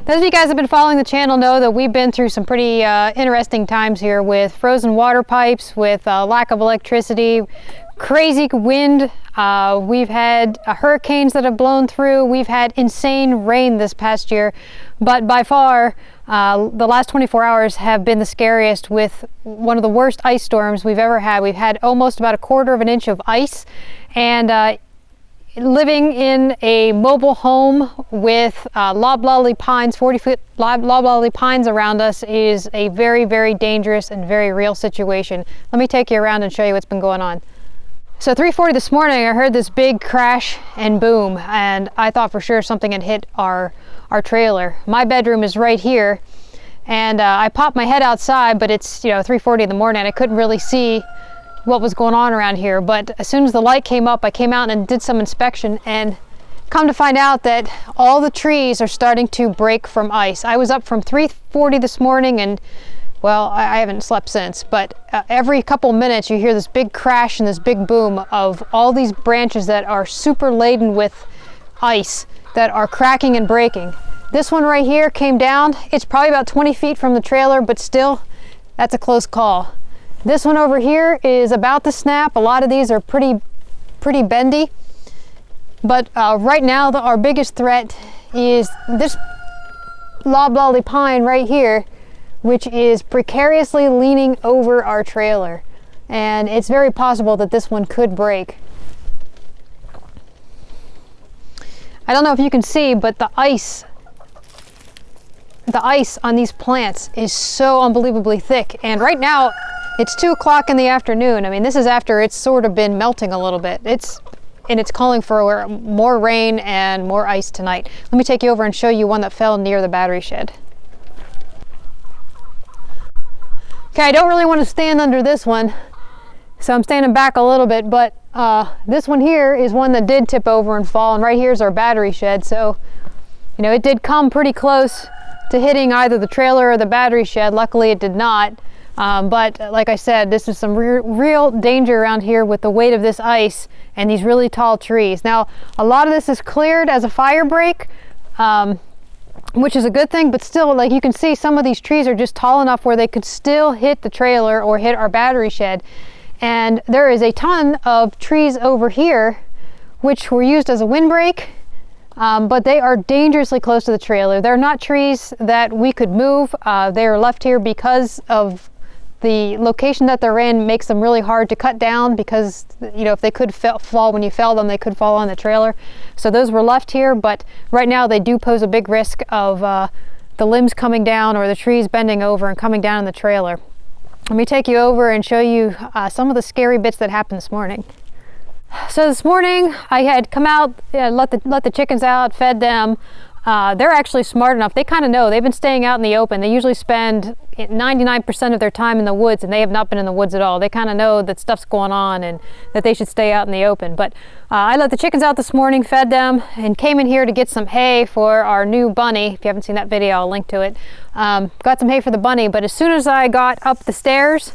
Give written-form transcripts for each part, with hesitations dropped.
Those of you guys that have been following the channel know that we've been through some pretty interesting times here with frozen water pipes, with lack of electricity, crazy wind. We've had hurricanes that have blown through. We've had insane rain this past year, but by far the last 24 hours have been the scariest, with one of the worst ice storms we've ever had. We've had almost about 1/4 of an inch of ice, and living in a mobile home with loblolly pines, 40-foot loblolly pines around us, is a very, very dangerous and very real situation. Let me take you around and show you what's been going on. So 3:40 this morning, I heard this big crash and boom, and I thought for sure something had hit our trailer. My bedroom is right here, and I popped my head outside, but it's 3:40 in the morning. I couldn't really see what was going on around here, but as soon as the light came up, I came out and did some inspection, and come to find out that all the trees are starting to break from ice. I was up from 3:40 this morning, and well, I haven't slept since, but every couple minutes you hear this big crash and this big boom of all these branches that are super laden with ice that are cracking and breaking. This one right here came down. It's probably about 20 feet from the trailer, but still, that's a close call. This one over here is about to snap. A lot of these are pretty bendy. But right now, our biggest threat is this loblolly pine right here, which is precariously leaning over our trailer. And it's very possible that this one could break. I don't know if you can see, but the ice on these plants is so unbelievably thick. And right now, it's 2 o'clock in the afternoon. I mean, this is after it's sort of been melting a little bit. It's calling for more rain and more ice tonight. Let me take you over and show you one that fell near the battery shed. Okay, I don't really want to stand under this one, so I'm standing back a little bit, but this one here is one that did tip over and fall, and right here's our battery shed. So, it did come pretty close to hitting either the trailer or the battery shed. Luckily, it did not. But like I said, this is some real danger around here with the weight of this ice and these really tall trees. Now, a lot of this is cleared as a fire break, which is a good thing, but still, like you can see, some of these trees are just tall enough where they could still hit the trailer or hit our battery shed. And there is a ton of trees over here which were used as a windbreak, but they are dangerously close to the trailer. They're not trees that we could move. They are left here because of the location that they're in. Makes them really hard to cut down, because if they could fall when you fell them, they could fall on the trailer. So those were left here, but right now they do pose a big risk of the limbs coming down or the trees bending over and coming down in the trailer. Let me take you over and show you some of the scary bits that happened this morning. So this morning I had come out, let the chickens out, fed them. They're actually smart enough. They kind of know. They've been staying out in the open. They usually spend 99% of their time in the woods, and they have not been in the woods at all. They kind of know that stuff's going on and that they should stay out in the open. But I let the chickens out this morning, fed them, and came in here to get some hay for our new bunny. If you haven't seen that video, I'll link to it. Got some hay for the bunny, but as soon as I got up the stairs,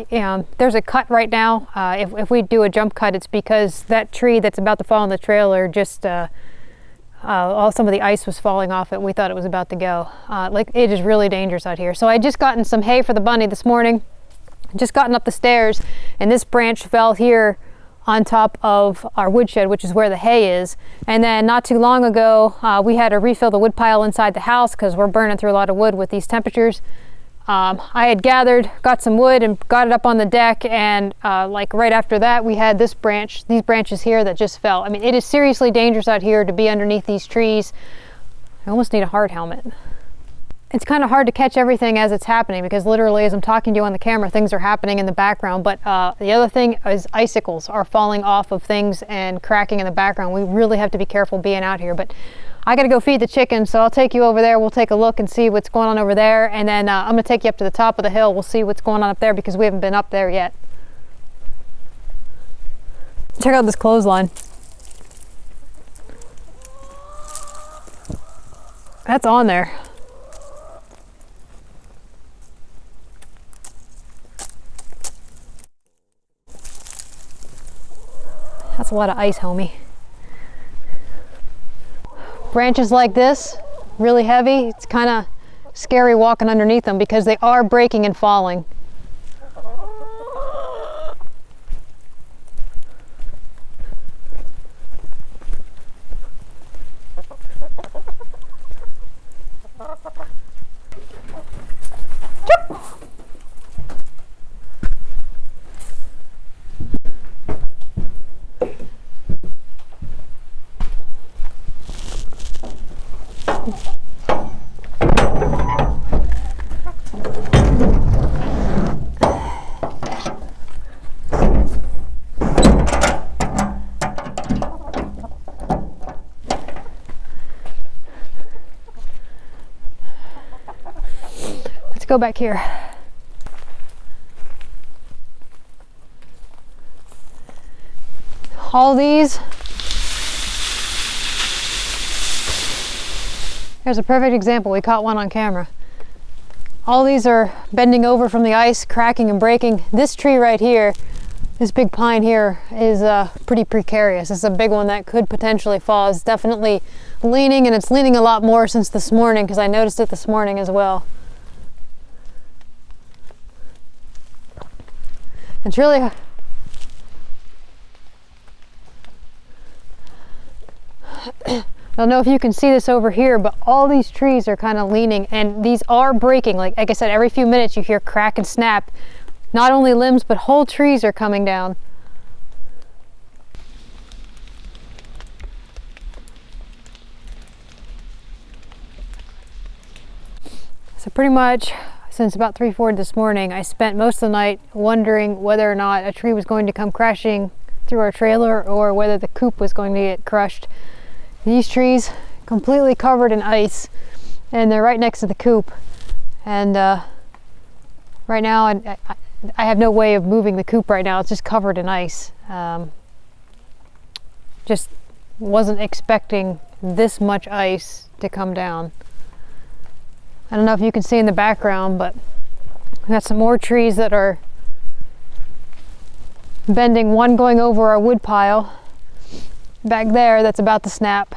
there's a cut right now. If we do a jump cut, it's because that tree that's about to fall in the trailer just some of the ice was falling off it. We thought it was about to go. It is really dangerous out here. So I just gotten some hay for the bunny this morning, just gotten up the stairs, and this branch fell here on top of our woodshed, which is where the hay is. And then not too long ago, we had to refill the wood pile inside the house because we're burning through a lot of wood with these temperatures. I had got some wood and got it up on the deck, and right after that we had these branches here that just fell. I mean, it is seriously dangerous out here to be underneath these trees. I almost need a hard helmet. It's kind of hard to catch everything as it's happening, because literally as I'm talking to you on the camera, things are happening in the background. But the other thing is icicles are falling off of things and cracking in the background. We really have to be careful being out here. But I gotta go feed the chickens, so I'll take you over there. We'll take a look and see what's going on over there, and then I'm gonna take you up to the top of the hill. We'll see what's going on up there, because we haven't been up there yet. Check out this clothesline. That's on there. That's a lot of ice, homie. branches like this, really heavy, it's kind of scary walking underneath them because they are breaking and falling. Let's go back here. All these, there's a perfect example. We caught one on camera. All these are bending over from the ice, cracking and breaking. This tree right here, this big pine here, is pretty precarious. It's a big one that could potentially fall. It's definitely leaning, and it's leaning a lot more since this morning because I noticed it this morning as well. It's really I don't know if you can see this over here, but all these trees are kind of leaning, and these are breaking. Like I said, every few minutes you hear crack and snap. Not only limbs, but whole trees are coming down. So pretty much since about 3-4 this morning, I spent most of the night wondering whether or not a tree was going to come crashing through our trailer or whether the coop was going to get crushed. These trees completely covered in ice, and they're right next to the coop. And right now I have no way of moving the coop right now. It's just covered in ice. Just wasn't expecting this much ice to come down. I don't know if you can see in the background, but we got some more trees that are bending, one going over our wood pile back there that's about to snap.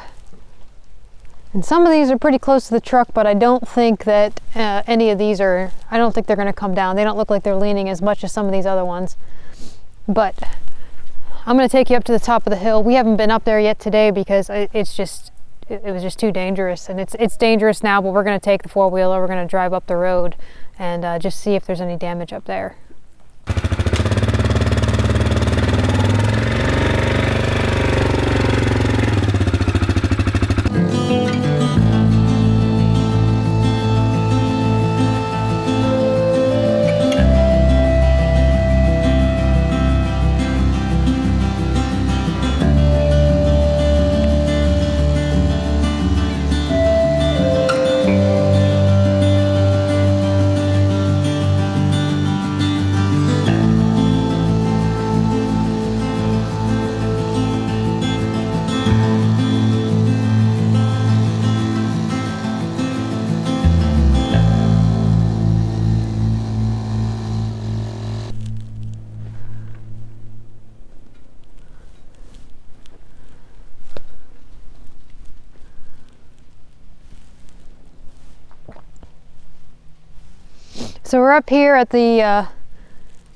And some of these are pretty close to the truck, but I don't think that any of these are, I don't think they're going to come down. They don't look like they're leaning as much as some of these other ones. But I'm going to take you up to the top of the hill. We haven't been up there yet today because it was just too dangerous. And it's dangerous now, but we're going to take the four-wheeler, we're going to drive up the road and just see if there's any damage up there. So we're up here at the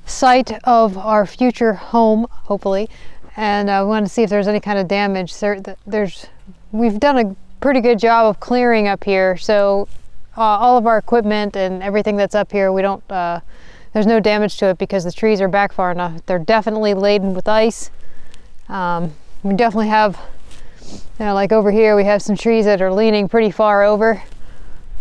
site of our future home, hopefully, and we want to see if there's any kind of damage. We've done a pretty good job of clearing up here, so all of our equipment and everything that's up here, there's no damage to it because the trees are back far enough. They're definitely laden with ice. We definitely have, like over here, we have some trees that are leaning pretty far over.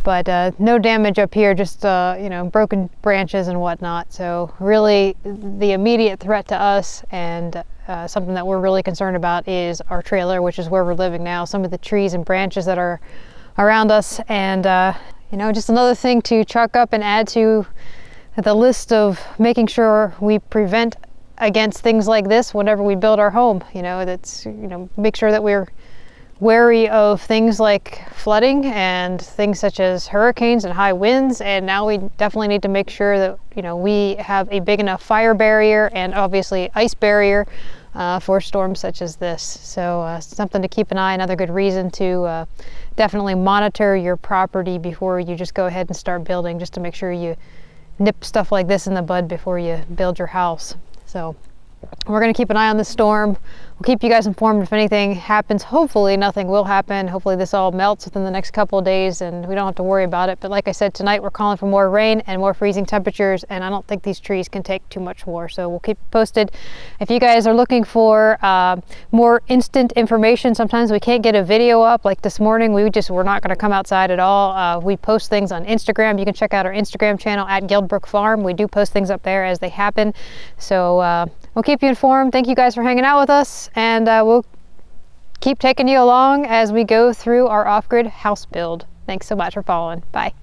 But no damage up here, just broken branches and whatnot. So really the immediate threat to us and something that we're really concerned about is our trailer, which is where we're living now. Some of the trees and branches that are around us, and just another thing to chalk up and add to the list of making sure we prevent against things like this whenever we build our home. Make sure that we're wary of things like flooding and things such as hurricanes and high winds, and now we definitely need to make sure that we have a big enough fire barrier and obviously ice barrier for storms such as this. So something to keep an eye, another good reason to definitely monitor your property before you just go ahead and start building, just to make sure you nip stuff like this in the bud before you build your house. So we're going to keep an eye on this storm. We'll keep you guys informed if anything happens. Hopefully nothing will happen. Hopefully this all melts within the next couple of days and we don't have to worry about it. But like I said, tonight we're calling for more rain and more freezing temperatures, and I don't think these trees can take too much more. So we'll keep posted. If you guys are looking for more instant information, sometimes we can't get a video up. Like this morning, we're not going to come outside at all. We post things on Instagram. You can check out our Instagram channel at Guildbrook Farm. We do post things up there as they happen. So we'll keep you informed. Thank you guys for hanging out with us, and we'll keep taking you along as we go through our off-grid house build. Thanks so much for following. Bye.